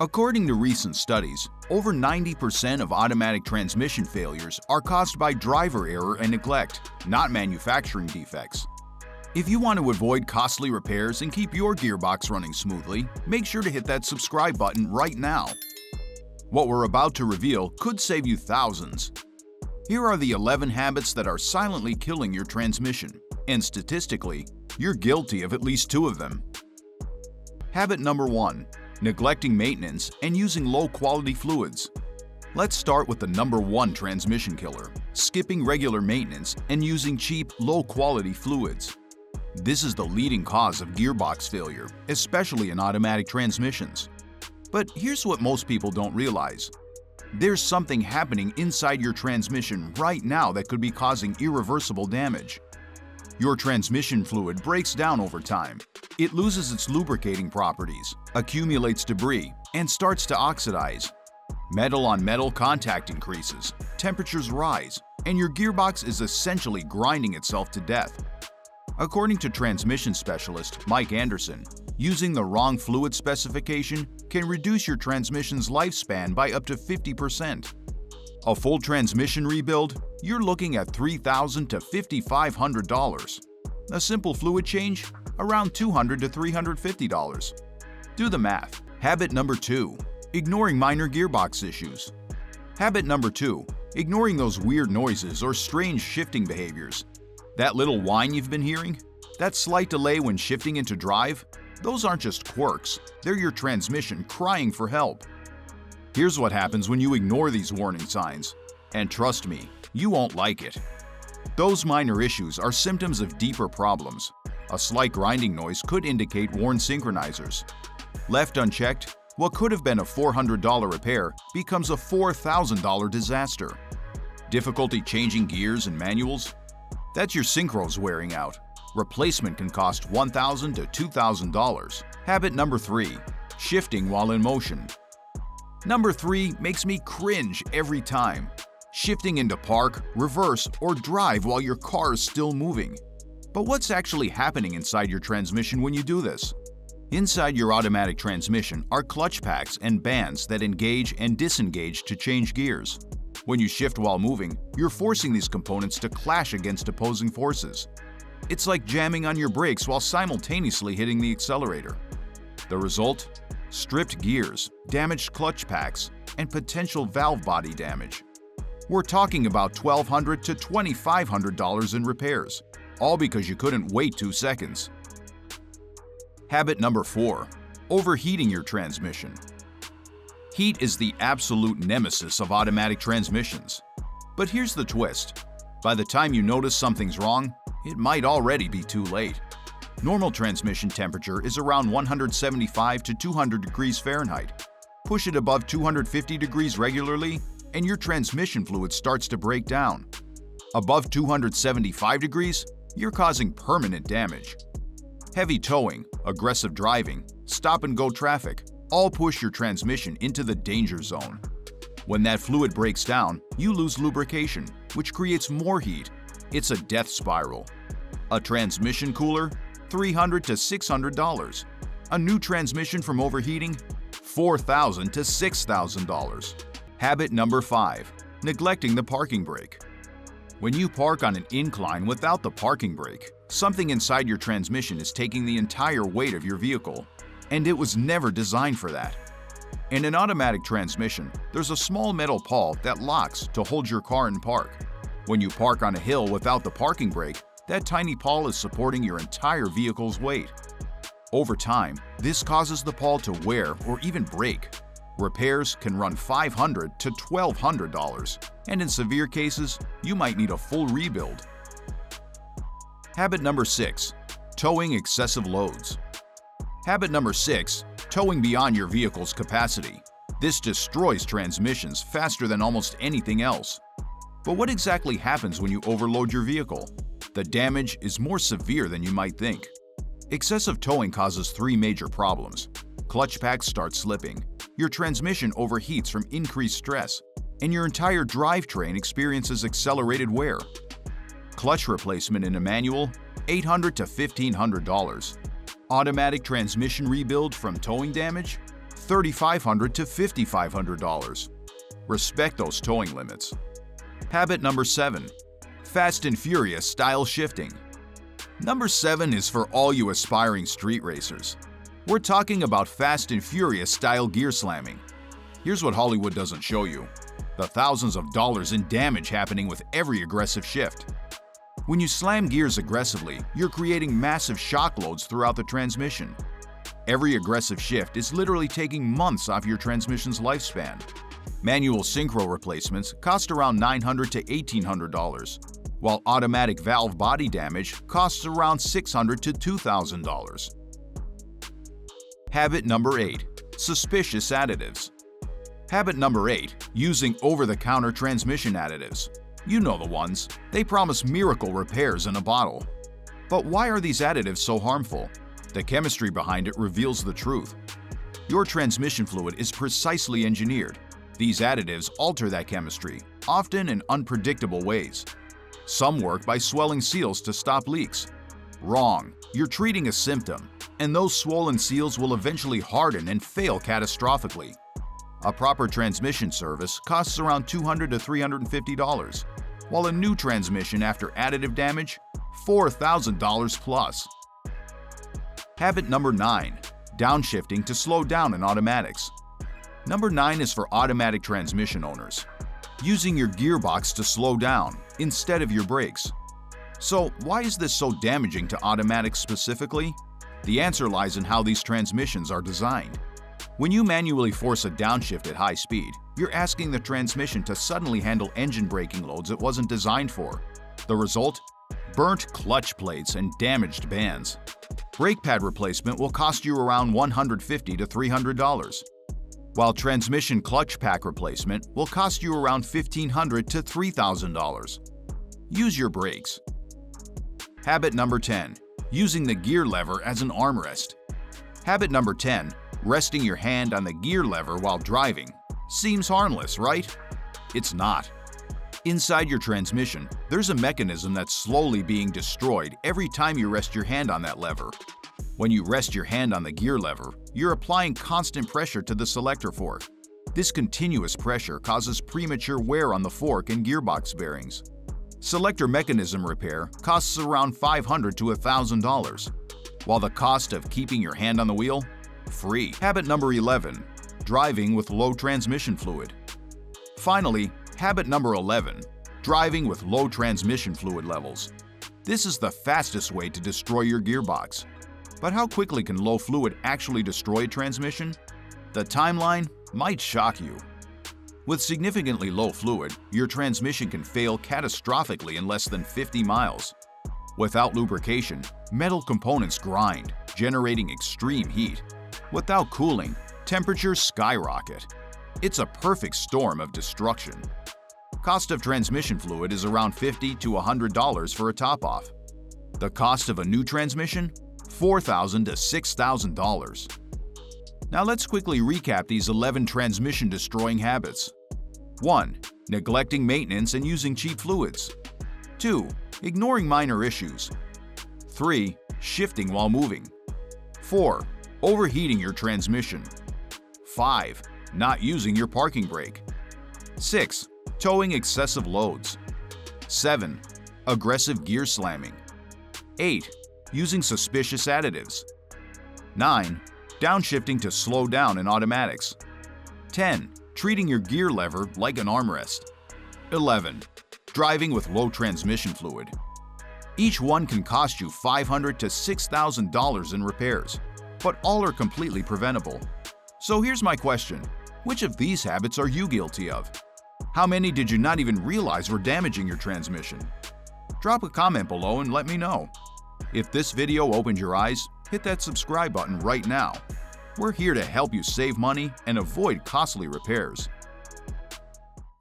According to recent studies, over 90% of automatic transmission failures are caused by driver error and neglect, not manufacturing defects. If you want to avoid costly repairs and keep your gearbox running smoothly, make sure to hit that subscribe button right now. What we're about to reveal could save you thousands. Here are the 11 habits that are silently killing your transmission, and statistically, you're guilty of at least 2 of them. Habit number 1. Neglecting maintenance and using low-quality fluids. Let's start with the number 1 transmission killer, skipping regular maintenance and using cheap, low-quality fluids. This is the leading cause of gearbox failure, especially in automatic transmissions. But here's what most people don't realize. There's something happening inside your transmission right now that could be causing irreversible damage. Your transmission fluid breaks down over time. It loses its lubricating properties, accumulates debris, and starts to oxidize. Metal-on-metal contact increases, temperatures rise, and your gearbox is essentially grinding itself to death. According to transmission specialist Mike Anderson, using the wrong fluid specification can reduce your transmission's lifespan by up to 50%. A full transmission rebuild, you're looking at $3,000 to $5,500. A simple fluid change, around $200 to $350. Do the math. Habit number 2. Ignoring minor gearbox issues. Habit number 2. Ignoring those weird noises or strange shifting behaviors. That little whine you've been hearing? That slight delay when shifting into drive? Those aren't just quirks, they're your transmission crying for help. Here's what happens when you ignore these warning signs. And trust me, you won't like it. Those minor issues are symptoms of deeper problems. A slight grinding noise could indicate worn synchronizers. Left unchecked, what could have been a $400 repair becomes a $4,000 disaster. Difficulty changing gears and manuals? That's your synchros wearing out. Replacement can cost $1,000 to $2,000. Habit number 3. Shifting while in motion. Number 3 makes me cringe every time. Shifting into park, reverse, or drive while your car is still moving. But what's actually happening inside your transmission when you do this? Inside your automatic transmission are clutch packs and bands that engage and disengage to change gears. When you shift while moving, you're forcing these components to clash against opposing forces. It's like jamming on your brakes while simultaneously hitting the accelerator. The result? Stripped gears, damaged clutch packs, and potential valve body damage. We're talking about $1,200 to $2,500 in repairs, all because you couldn't wait 2 seconds. Habit number 4. Overheating your transmission. Heat is the absolute nemesis of automatic transmissions. But here's the twist. By the time you notice something's wrong, it might already be too late. Normal transmission temperature is around 175 to 200 degrees Fahrenheit. Push it above 250 degrees regularly, and your transmission fluid starts to break down. Above 275 degrees, you're causing permanent damage. Heavy towing, aggressive driving, stop-and-go traffic all push your transmission into the danger zone. When that fluid breaks down, you lose lubrication, which creates more heat. It's a death spiral. A transmission cooler? $300 to $600. A new transmission from overheating? $4,000 to $6,000. Habit number 5. Neglecting the parking brake. When you park on an incline without the parking brake, something inside your transmission is taking the entire weight of your vehicle, and it was never designed for that. In an automatic transmission, there's a small metal pawl that locks to hold your car in park. When you park on a hill without the parking brake, that tiny pawl is supporting your entire vehicle's weight. Over time, this causes the pawl to wear or even break. Repairs can run $500 to $1,200, and in severe cases, you might need a full rebuild. Habit number 6. Towing excessive loads. Habit number 6. Towing beyond your vehicle's capacity. This destroys transmissions faster than almost anything else. But what exactly happens when you overload your vehicle? The damage is more severe than you might think. Excessive towing causes 3 major problems. Clutch packs start slipping, your transmission overheats from increased stress, and your entire drivetrain experiences accelerated wear. Clutch replacement in a manual, $800 to $1,500. Automatic transmission rebuild from towing damage, $3,500 to $5,500. Respect those towing limits. Habit number 7. Fast and Furious style shifting. Number 7 is for all you aspiring street racers. We're talking about Fast and Furious style gear slamming. Here's what Hollywood doesn't show you: the thousands of dollars in damage happening with every aggressive shift. When you slam gears aggressively, you're creating massive shock loads throughout the transmission. Every aggressive shift is literally taking months off your transmission's lifespan. Manual synchro replacements cost around $900 to $1,800, while automatic valve body damage costs around $600 to $2,000. Habit number 8. Suspicious additives. Habit number 8. Using over-the-counter transmission additives. You know the ones. They promise miracle repairs in a bottle. But why are these additives so harmful? The chemistry behind it reveals the truth. Your transmission fluid is precisely engineered. These additives alter that chemistry, often in unpredictable ways. Some work by swelling seals to stop leaks. Wrong. You're treating a symptom, and those swollen seals will eventually harden and fail catastrophically. A proper transmission service costs around $200 to $350, while a new transmission after additive damage, $4,000 plus. Habit number 9. Downshifting to slow down in automatics. Number 9 is for automatic transmission owners. Using your gearbox to slow down instead of your brakes. So why is this so damaging to automatics specifically? The answer lies in how these transmissions are designed. When you manually force a downshift at high speed, you're asking the transmission to suddenly handle engine braking loads it wasn't designed for. The result? Burnt clutch plates and damaged bands. Brake pad replacement will cost you around $150 to $300, while transmission clutch pack replacement will cost you around $1,500 to $3,000. Use your brakes. Habit number 10. Using the gear lever as an armrest. Habit number 10. Resting your hand on the gear lever while driving. Seems harmless, right? It's not. Inside your transmission, there's a mechanism that's slowly being destroyed every time you rest your hand on that lever. When you rest your hand on the gear lever, you're applying constant pressure to the selector fork. This continuous pressure causes premature wear on the fork and gearbox bearings. Selector mechanism repair costs around $500 to $1,000, while the cost of keeping your hand on the wheel? Free. Habit number 11. Driving with low transmission fluid. Finally, habit number 11. Driving with low transmission fluid levels. This is the fastest way to destroy your gearbox. But how quickly can low fluid actually destroy a transmission? The timeline might shock you. With significantly low fluid, your transmission can fail catastrophically in less than 50 miles. Without lubrication, metal components grind, generating extreme heat. Without cooling, temperatures skyrocket. It's a perfect storm of destruction. Cost of transmission fluid is around $50 to $100 for a top-off. The cost of a new transmission? $4,000 to $6,000. Now let's quickly recap these 11 transmission-destroying habits. 1. Neglecting maintenance and using cheap fluids. 2. Ignoring minor issues. 3. Shifting while moving. 4. Overheating your transmission. 5. Not using your parking brake. 6. Towing excessive loads. 7. Aggressive gear slamming. 8. Using suspicious additives. 9. Downshifting to slow down in automatics. 10. Treating your gear lever like an armrest. 11. Driving with low transmission fluid. Each one can cost you $500 to $6,000 in repairs, but all are completely preventable. So here's my question: which of these habits are you guilty of? How many did you not even realize were damaging your transmission? Drop a comment below and let me know. If this video opened your eyes, hit that subscribe button right now. We're here to help you save money and avoid costly repairs.